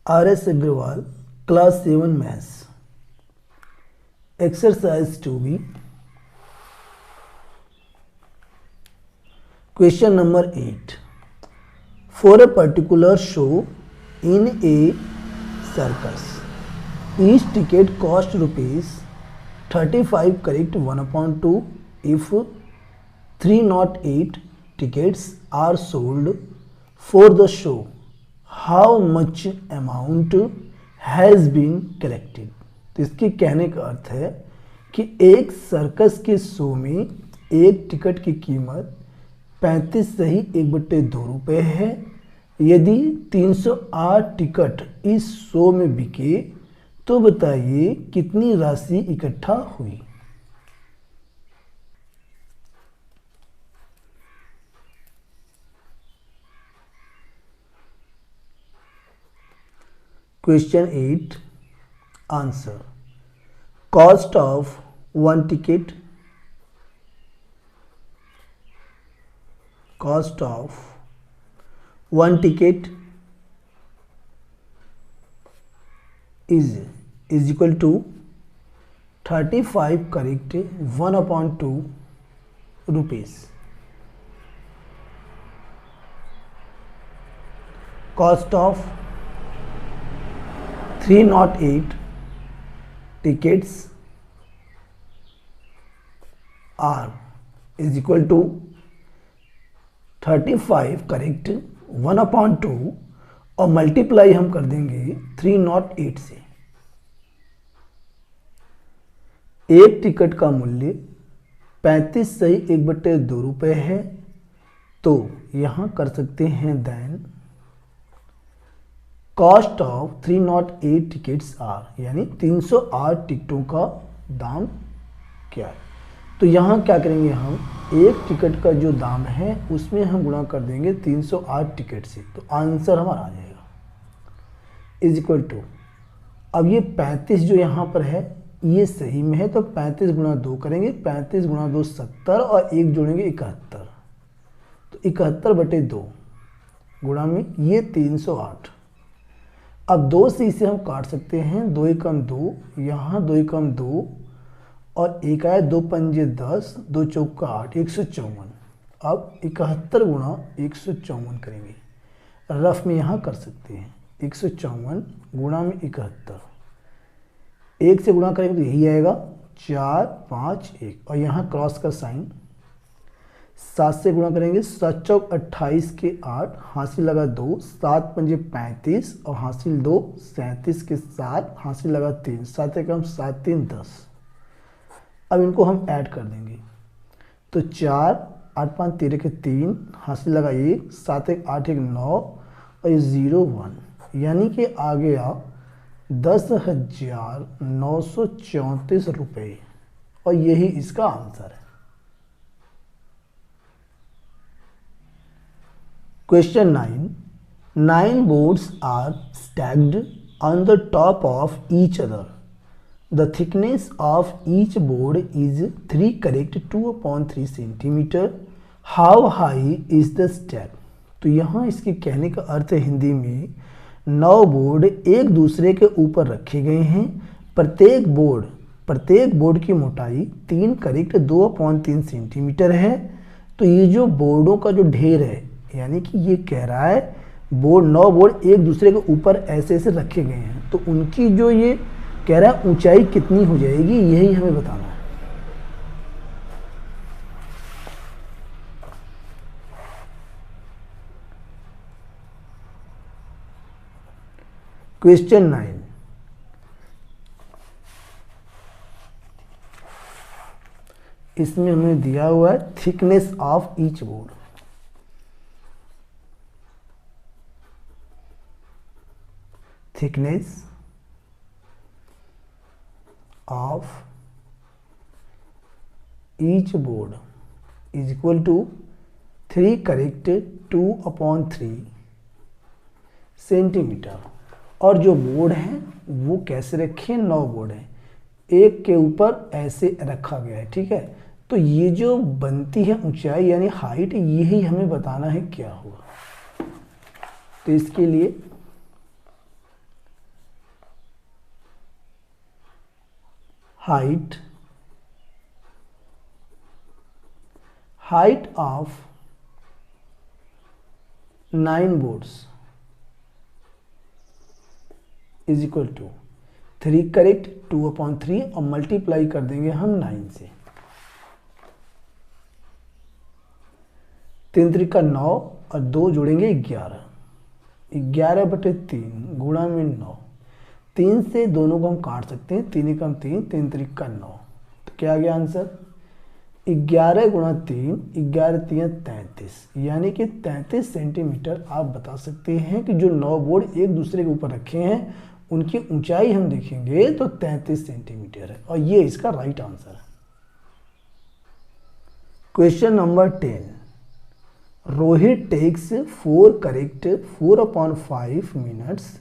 R.S. Agrawal, Class 7 Maths. Exercise 2B. Question number 8. For a particular show in a circus, each ticket cost rupees 35. Correct 1/2 if 308 tickets are sold for the show. How much amount has been collected? तो इसके कहने का अर्थ है कि एक circus के show में एक टिकट की कीमत 35 सही 1/2 रुपये है। यदि 308 टिकट इस शो में बिके तो बताइए कितनी राशि इकट्ठा हुई। Question 8. Answer. Cost of one ticket. Cost of one ticket is equal to 35. Correct 1/2 rupees. Cost of 308 tickets are is equal to 35. Correct 1/2 और मल्टीप्लाई हम कर देंगे 308 से। एक टिकट का मूल्य 35 सही 1/2 रुपये है, तो यहां कर सकते हैं then cost of 308 tickets are, यानी 308 टिकटों का दाम क्या है। तो यहाँ क्या करेंगे, हम एक टिकट का जो दाम है उसमें हम गुणा कर देंगे 308 टिकट से, तो आंसर हमारा आ जाएगा इज इक्वल टू। अब ये 35 जो यहाँ पर है ये सही में है, तो 35 गुणा 2 करेंगे, 35 गुणा 2 70 और 1 जोड़ेंगे 71, तो 71/2 गुणा में ये 308। अब 2 से इसे हम काट सकते हैं, 2 एकम 2, यहाँ 2 एकम 2 और 1 आया 2 पंजे 10, 2 चौका 8, 154। अब 71 गुणा 154 करेंगे, रफ में यहाँ कर सकते हैं 154 गुणा में 71, 1 से गुणा करेंगे तो यही आएगा 4 5 1 और यहाँ क्रॉस का साइन। 7 से गुणा करेंगे, 7 चौक 28 के 8, हासिल लगा 2, 7 पंजे 35 और हासिल 2, 37 के 7, हासिल लगा 3, 7 एकम 7 3 10। अब इनको हम ऐड कर देंगे, तो 4 8 5 13 के 3, हासिल लगा 1, 7 1 8 1 9 और ये 0 1, यानी कि आ गया 10,934 रुपये और यही इसका आंसर है। Question 9. 9 boards are stacked on the top of each other. The thickness of each board is 3. Correct 2/3 centimeter. How high is the stack? तो यहाँ इसके कहने का अर्थ है हिंदी में 9 बोर्ड एक दूसरे के ऊपर रखे गए हैं। प्रत्येक बोर्ड की मोटाई 3 करेक्ट 2/3 सेंटीमीटर है। तो ये जो बोर्डों का जो ढेर है, यानी कि ये कह रहा है 9 बोर्ड एक दूसरे के ऊपर ऐसे ऐसे रखे गए हैं, तो उनकी जो ये कह रहा है ऊंचाई कितनी हो जाएगी, यही हमें बताना है। क्वेश्चन 9. इसमें हमें दिया हुआ है thickness of each board. thickness of each board is equal to 3 correct 2/3 centimetre. और जो बोर्ड हैं वो कैसे रखे, 9 बोर्ड हैं, एक के ऊपर ऐसे रखा गया है, ठीक है। तो ये जो बनती है ऊंचाई यानी हाइट, यही हमें बताना है क्या होगा। तो इसके लिए height of 9 boards is equal to 3 correct 2/3 और मल्टीप्लाई कर देंगे हम 9 से। 3 3 का 9 और 2 जोड़ेंगे 11, 11/3 गुणा में 9। 3 से दोनों को हम काट सकते हैं, 3 एकम 3, 3 3 का 9। तो क्या आ गया आंसर? 11 गुणा 3, 11 3 33, यानी कि 33 सेंटीमीटर आप बता सकते हैं कि जो 9 बोर्ड एक दूसरे के ऊपर रखे हैं उनकी ऊंचाई हम देखेंगे तो 33 सेंटीमीटर है, और ये इसका राइट आंसर है। Question number 10, Rohit takes 4 correct 4/5 minutes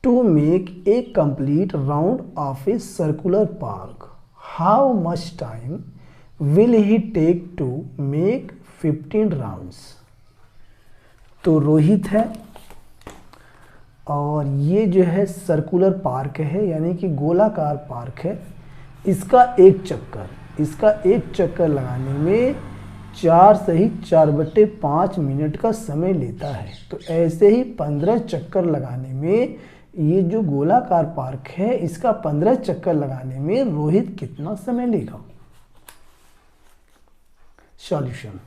to make a complete round of a circular park. How much time will he take to make 15 rounds? तो रोहित है और ये जो है सर्कुलर पार्क है, यानी कि गोलाकार पार्क है। इसका एक चक्कर लगाने में 4 से ही 4/5 मिनट का समय लेता है। तो ऐसे ही 15 चक्कर लगाने में, ये जो गोलाकार पार्क है इसका 15 चक्कर लगाने में रोहित कितना समय लेगा? सॉल्यूशन।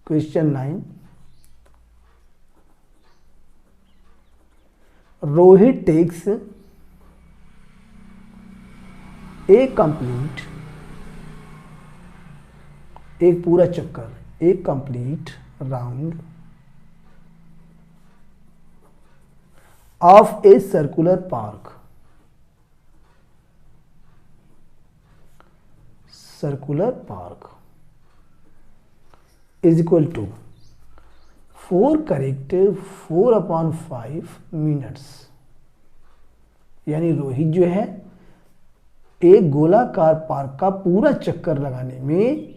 क्वेश्चन 9, रोहित टेक्स एक कंप्लीट, एक पूरा चक्कर, एक complete round of a circular park, is equal to 4 correct 4/5 minutes. यानी रोहित जो है एक गोलाकार पार्क का पूरा चक्कर लगाने में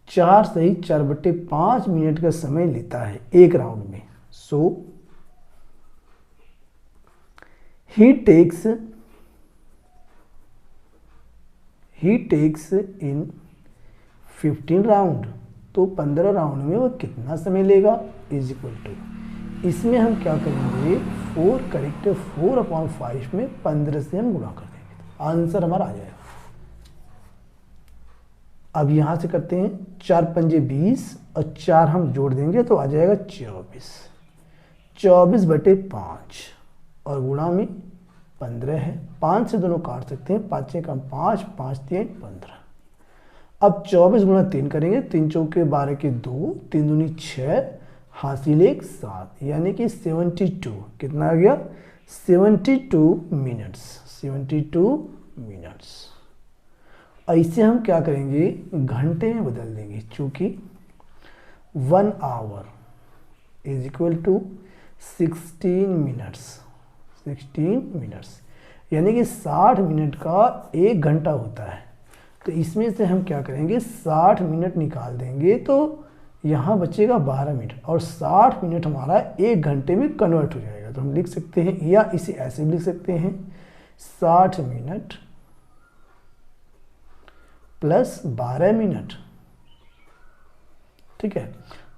4 से ही 4/5 मिनट का समय लेता है एक राउंड में। सो he takes in 15 राउंड, तो 15 राउंड में वो कितना समय लेगा? इज इक्वल टू, इसमें हम क्या करेंगे 4 करेक्ट 4/5 में 15 से हम गुणा कर देंगे, आंसर हमारा आ जाएगा। अब यहां से करते हैं 4 पंजे 20 और 4 हम जोड़ देंगे तो आ जाएगा 24, 24/5 और गुणा में 15 है। 5 से दोनों काट सकते हैं, 5 से कम 5, 5 3 15। अब 24 गुणा 3 करेंगे, 3 चौके 12 के 2, 3 दूनी 6, हासिल 1 7, यानी कि 72। कितना आ गया? 72 मिनट्स, 72 मिनट्स। ऐसे हम क्या करेंगे घंटे में बदल देंगे, चूंकि 1 hour is equal to 16 minutes, 16 minutes, यानी कि 60 मिनट का 1 घंटा होता है। तो इसमें से हम क्या करेंगे 60 मिनट निकाल देंगे तो यहाँ बचेगा 12 मिनट, और 60 मिनट हमारा 1 घंटे में कन्वर्ट हो जाएगा। तो हम लिख सकते हैं, या इसे ऐसे भी लिख सकते हैं 60 मिनट प्लस 12 मिनट। ठीक है,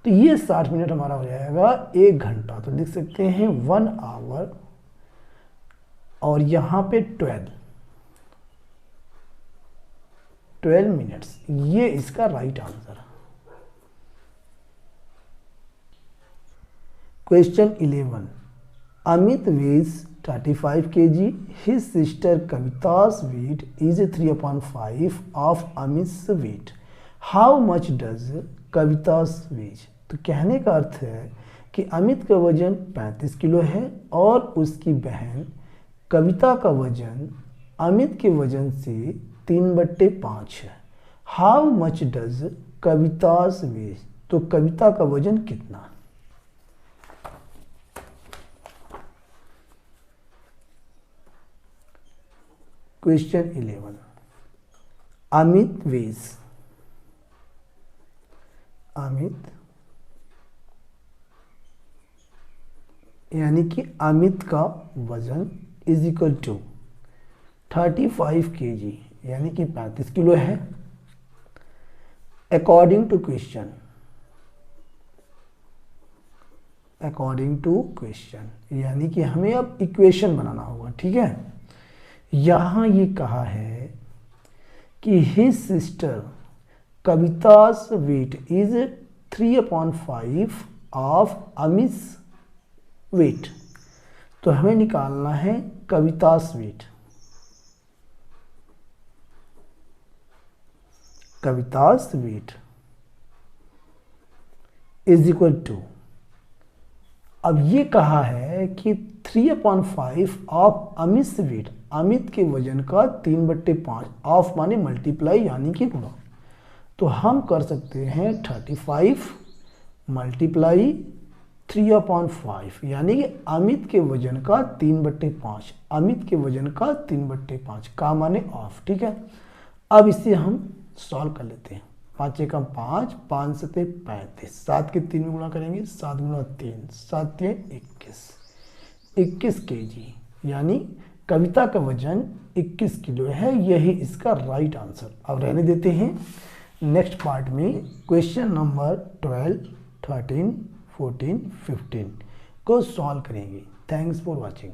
तो ये 60 मिनट हमारा हो जाएगा 1 घंटा। तो लिख सकते हैं 1 आवर, और यहां पे 12 मिनट्स, ये इसका राइट आंसर है। Question 11, Amit weighs 35 kg, his sister Kavita's weight is 3/5 of Amit's weight. How much does Kavita's weigh? तो कहने का अर्थ है कि अमित का वजन 35 किलो है और उसकी बहन कविता का वजन अमित के वजन से 3/5 है। How much does Kavita's weight? तो कविता का वजन कितना? क्वेश्चन 11, अमित वेज, यानी कि अमित का वजन इज इक्वल टू 35 kg यानी कि 35 किलो है। अकॉर्डिंग टू क्वेश्चन, यानी कि हमें अब इक्वेशन बनाना होगा, ठीक है। यहाँ ये कहा है कि his sister Kavita's weight is 3/5 of Amit's weight। तो हमें निकालना है Kavita's weight। Kavita's weight is equal to, अब ये कहा है कि 3/5 ऑफ अमित वेट, अमित के वजन का 3/5, ऑफ माने मल्टीप्लाई यानी कि गुणा। तो हम कर सकते हैं 35 मल्टीप्लाई 3/5 यानी कि अमित के वजन का 3/5, अमित के वजन का 3/5 का माने ऑफ, ठीक है। अब इसे हम सॉल्व कर लेते हैं। 5 × 5, 5 × 7 35, 7 के 3 में गुणा करेंगे, 7 × 3 7 × 21 kg, यानी कविता का वजन 21 किलो है। यही इसका राइट आंसर। अब रहने देते हैं, नेक्स्ट पार्ट में क्वेश्चन नंबर 12, 13, 14, 15 को सॉल्व करेंगे। Thanks for watching.